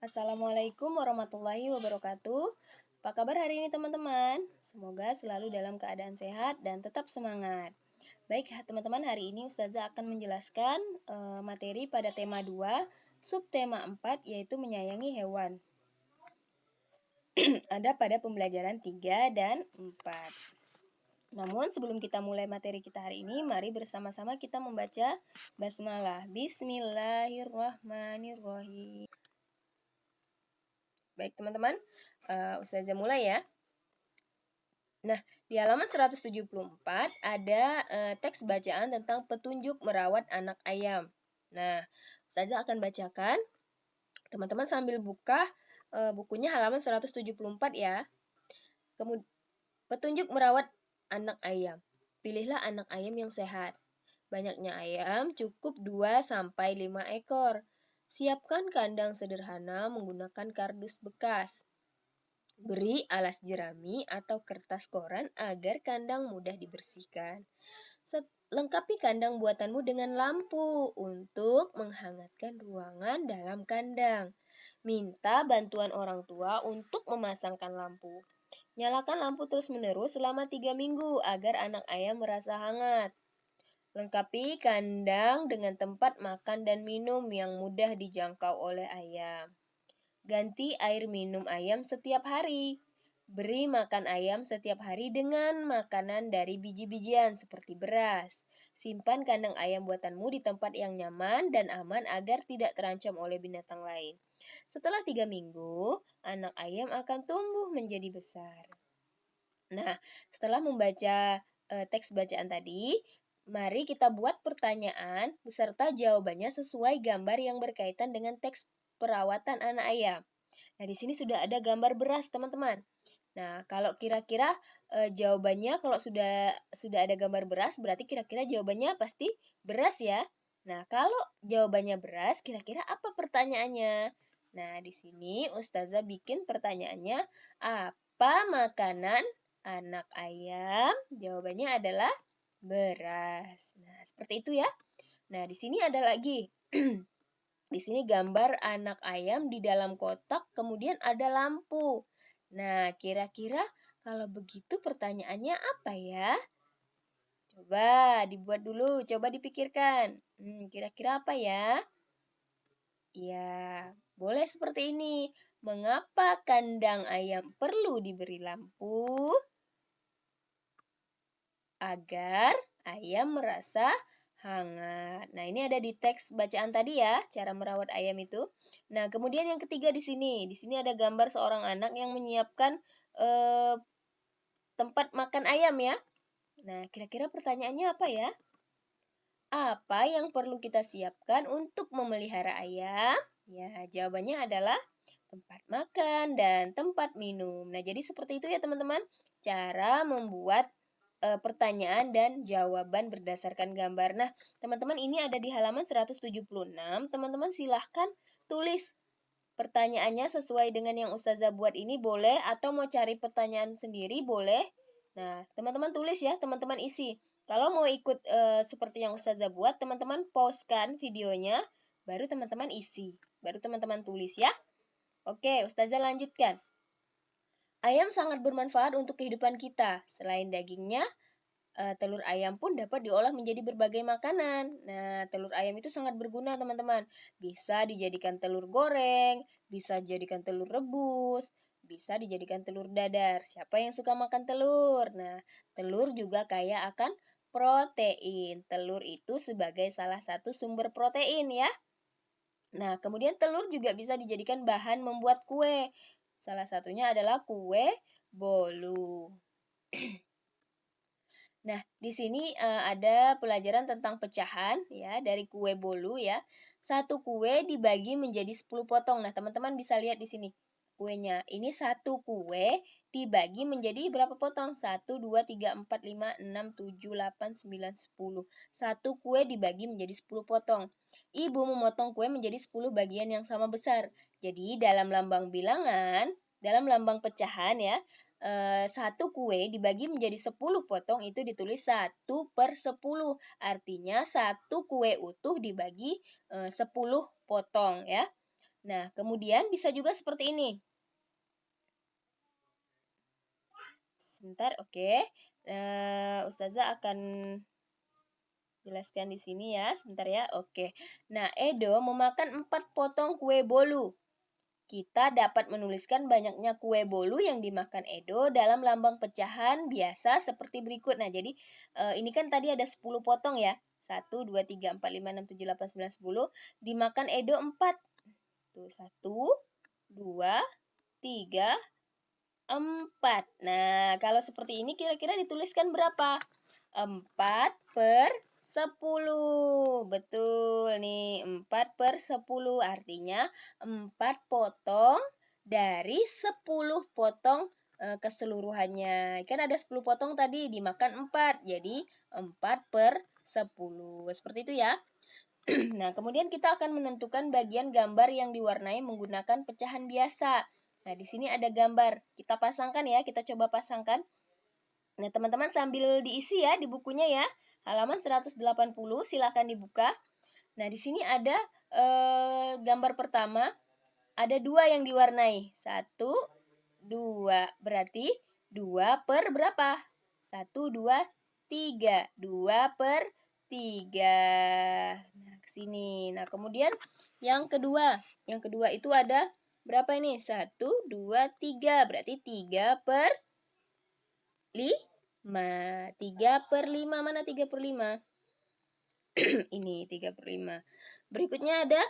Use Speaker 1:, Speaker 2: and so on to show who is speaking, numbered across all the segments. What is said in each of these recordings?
Speaker 1: Assalamualaikum warahmatullahi wabarakatuh. Apa kabar hari ini teman-teman? Semoga selalu dalam keadaan sehat dan tetap semangat. Baik teman-teman, hari ini Ustazah akan menjelaskan materi pada tema 2, subtema 4 yaitu menyayangi hewan. Ada pada pembelajaran 3 dan 4. Namun sebelum kita mulai materi kita hari ini, mari bersama-sama kita membaca basmalah. Bismillahirrahmanirrahim. Baik teman-teman, Ustazah mulai ya. Nah, di halaman 174 ada teks bacaan tentang petunjuk merawat anak ayam. Nah, Ustazah akan bacakan. Teman-teman sambil buka bukunya halaman 174 ya. Kemudian, petunjuk merawat anak ayam. Pilihlah anak ayam yang sehat. Banyaknya ayam cukup 2-5 ekor. Siapkan kandang sederhana menggunakan kardus bekas. Beri alas jerami atau kertas koran agar kandang mudah dibersihkan. Lengkapi kandang buatanmu dengan lampu untuk menghangatkan ruangan dalam kandang. Minta bantuan orang tua untuk memasangkan lampu. Nyalakan lampu terus-menerus selama 3 minggu agar anak ayam merasa hangat. Lengkapi kandang dengan tempat makan dan minum yang mudah dijangkau oleh ayam. Ganti air minum ayam setiap hari. Beri makan ayam setiap hari dengan makanan dari biji-bijian seperti beras. Simpan kandang ayam buatanmu di tempat yang nyaman dan aman agar tidak terancam oleh binatang lain. Setelah 3 minggu, anak ayam akan tumbuh menjadi besar. Nah, setelah membaca teks bacaan tadi, mari kita buat pertanyaan beserta jawabannya sesuai gambar yang berkaitan dengan teks perawatan anak ayam. Nah, di sini sudah ada gambar beras, teman-teman. Nah, kalau kira-kira jawabannya kalau sudah ada gambar beras, berarti kira-kira jawabannya pasti beras ya. Nah, kalau jawabannya beras, kira-kira apa pertanyaannya? Nah, di sini Ustazah bikin pertanyaannya, apa makanan anak ayam? Jawabannya adalah beras. Nah, seperti itu ya. Nah, di sini ada lagi. Di sini gambar anak ayam di dalam kotak, kemudian ada lampu. Nah, kira-kira kalau begitu pertanyaannya apa ya? Coba dibuat dulu, coba dipikirkan. Kira-kira apa ya? Ya, boleh seperti ini. Mengapa kandang ayam perlu diberi lampu? Agar ayam merasa hangat. Nah, ini ada di teks bacaan tadi ya, cara merawat ayam itu. Nah, kemudian yang ketiga di sini. Di sini ada gambar seorang anak yang menyiapkan tempat makan ayam ya. Nah, kira-kira pertanyaannya apa ya? Apa yang perlu kita siapkan untuk memelihara ayam? Ya, jawabannya adalah tempat makan dan tempat minum. Nah, jadi seperti itu ya teman-teman. Cara membuat pertanyaan dan jawaban berdasarkan gambar. Nah, teman-teman ini ada di halaman 176. Teman-teman silahkan tulis pertanyaannya sesuai dengan yang Ustazah buat ini boleh, atau mau cari pertanyaan sendiri boleh. Nah, teman-teman tulis ya, teman-teman isi. Kalau mau ikut seperti yang Ustazah buat, teman-teman pause-kan videonya, baru teman-teman isi. Baru teman-teman tulis ya. Oke, Ustazah lanjutkan. Ayam sangat bermanfaat untuk kehidupan kita. Selain dagingnya, telur ayam pun dapat diolah menjadi berbagai makanan. Nah, telur ayam itu sangat berguna, teman-teman. Bisa dijadikan telur goreng, bisa dijadikan telur rebus, bisa dijadikan telur dadar. Siapa yang suka makan telur? Nah, telur juga kaya akan protein. Telur itu sebagai salah satu sumber protein ya. Nah, kemudian telur juga bisa dijadikan bahan membuat kue. Salah satunya adalah kue bolu. Nah, di sini ada pelajaran tentang pecahan ya dari kue bolu ya. Satu kue dibagi menjadi 10 potong. Nah, teman-teman bisa lihat di sini kuenya. Ini satu kue dibagi menjadi berapa potong? 1, 2, 3, 4, 5, 6, 7, 8, 9, 10. Satu kue dibagi menjadi 10 potong. Ibu memotong kue menjadi 10 bagian yang sama besar. Jadi, dalam lambang bilangan, dalam lambang pecahan ya, satu kue dibagi menjadi 10 potong itu ditulis 1/10. Artinya satu kue utuh dibagi 10 potong ya. Nah, kemudian bisa juga seperti ini. Sebentar, oke. Ustazah akan jelaskan di sini ya, sebentar ya. Oke. Nah, Edo memakan 4 potong kue bolu. Kita dapat menuliskan banyaknya kue bolu yang dimakan Edo dalam lambang pecahan biasa seperti berikut. Nah, jadi ini kan tadi ada 10 potong ya. 1, 2, 3, 4, 5, 6, 7, 8, 9, 10. Dimakan Edo 4. Tuh, 1, 2, 3, 4. Nah, kalau seperti ini kira-kira dituliskan berapa? 4/10. Betul nih, 4/10 artinya 4 potong dari 10 potong keseluruhannya. Kan ada 10 potong tadi, dimakan 4. Jadi 4/10. Seperti itu ya. Nah, kemudian kita akan menentukan bagian gambar yang diwarnai menggunakan pecahan biasa. Nah, di sini ada gambar. Kita pasangkan ya, kita coba pasangkan. Nah, teman-teman sambil diisi ya di bukunya ya. Halaman 180, silakan dibuka. Nah, di sini ada gambar pertama. Ada 2 yang diwarnai. 1, 2. Berarti 2 per berapa? 1, 2, 3. 2/3. Nah, ke sini. Nah, kemudian yang kedua. Yang kedua itu ada berapa ini? 1, 2, 3. Berarti 3/5. 3/5. Mana 3/5? Ini 3/5. Berikutnya ada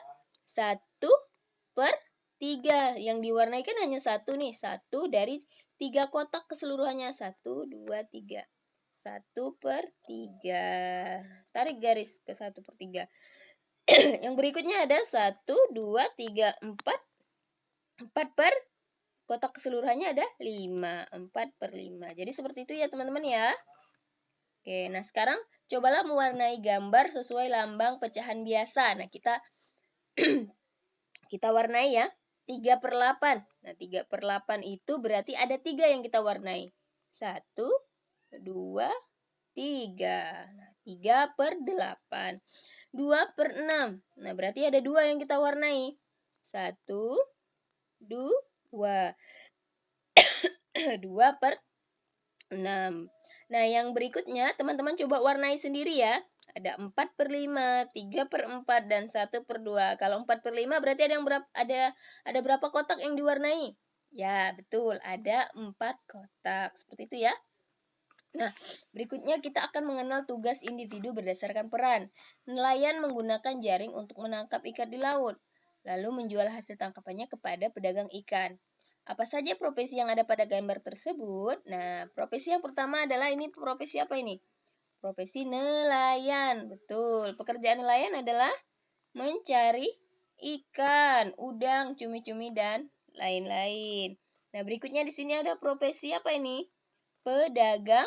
Speaker 1: 1/3. Yang diwarnai kan hanya 1 nih. 1 dari 3 kotak keseluruhannya. 1, 2, 3. 1/3. Tarik garis ke 1/3. Yang berikutnya ada 1, 2, 3, 4. 4 per kotak keseluruhannya ada 5. 4/5. Jadi seperti itu ya teman-teman ya. Oke, nah sekarang cobalah mewarnai gambar sesuai lambang pecahan biasa. Nah, kita warnai ya. 3/8. Nah, 3/8 itu berarti ada 3 yang kita warnai. 1, 2, 3. Nah, 3/8. 2/6. Nah, berarti ada 2 yang kita warnai. 1, 2. 2/6. Nah, yang berikutnya teman-teman coba warnai sendiri ya. Ada 4/5, 3/4, dan 1/2. Kalau 4/5 berarti ada berapa kotak yang diwarnai? Ya, betul. Ada 4 kotak. Seperti itu ya. Nah, berikutnya kita akan mengenal tugas individu berdasarkan peran. Nelayan menggunakan jaring untuk menangkap ikan di laut, lalu menjual hasil tangkapannya kepada pedagang ikan. Apa saja profesi yang ada pada gambar tersebut? Nah, profesi yang pertama adalah ini profesi apa ini? Profesi nelayan. Betul. Pekerjaan nelayan adalah mencari ikan, udang, cumi-cumi, dan lain-lain. Nah, berikutnya di sini ada profesi apa ini? Pedagang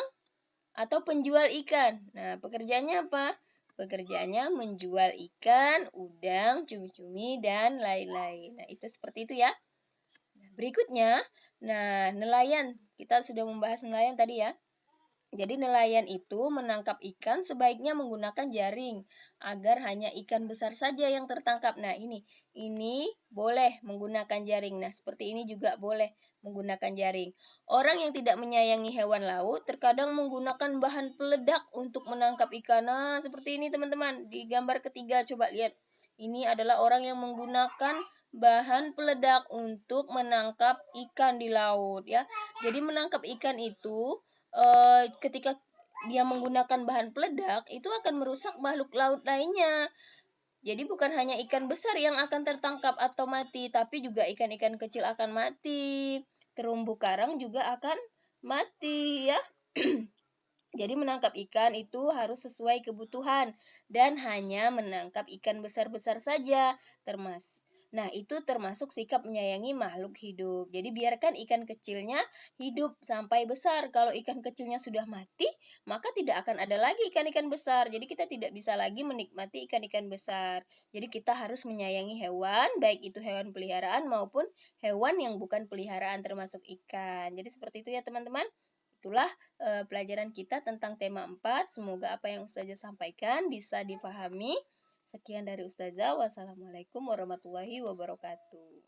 Speaker 1: atau penjual ikan. Nah, pekerjaannya apa? Pekerjaannya menjual ikan, udang, cumi-cumi, dan lain-lain. Nah, itu seperti itu ya. Berikutnya, nah nelayan. Kita sudah membahas nelayan tadi ya. Jadi nelayan itu menangkap ikan sebaiknya menggunakan jaring agar hanya ikan besar saja yang tertangkap. Nah, ini boleh menggunakan jaring. Nah, seperti ini juga boleh menggunakan jaring. Orang yang tidak menyayangi hewan laut terkadang menggunakan bahan peledak untuk menangkap ikan. Nah, seperti ini teman-teman. Di gambar ketiga coba lihat. Ini adalah orang yang menggunakan bahan peledak untuk menangkap ikan di laut ya. Jadi menangkap ikan itu ketika dia menggunakan bahan peledak itu akan merusak makhluk laut lainnya. Jadi bukan hanya ikan besar yang akan tertangkap atau mati, tapi juga ikan-ikan kecil akan mati. Terumbu karang juga akan mati ya. Jadi menangkap ikan itu harus sesuai kebutuhan dan hanya menangkap ikan besar-besar saja. Nah, itu termasuk sikap menyayangi makhluk hidup. Jadi biarkan ikan kecilnya hidup sampai besar. Kalau ikan kecilnya sudah mati, maka tidak akan ada lagi ikan-ikan besar. Jadi kita tidak bisa lagi menikmati ikan-ikan besar. Jadi kita harus menyayangi hewan, baik itu hewan peliharaan maupun hewan yang bukan peliharaan termasuk ikan. Jadi seperti itu ya teman-teman. Itulah pelajaran kita tentang tema 4. Semoga apa yang Ustazah sampaikan bisa dipahami Sekian dari Ustazah. Wassalamualaikum warahmatullahi wabarakatuh.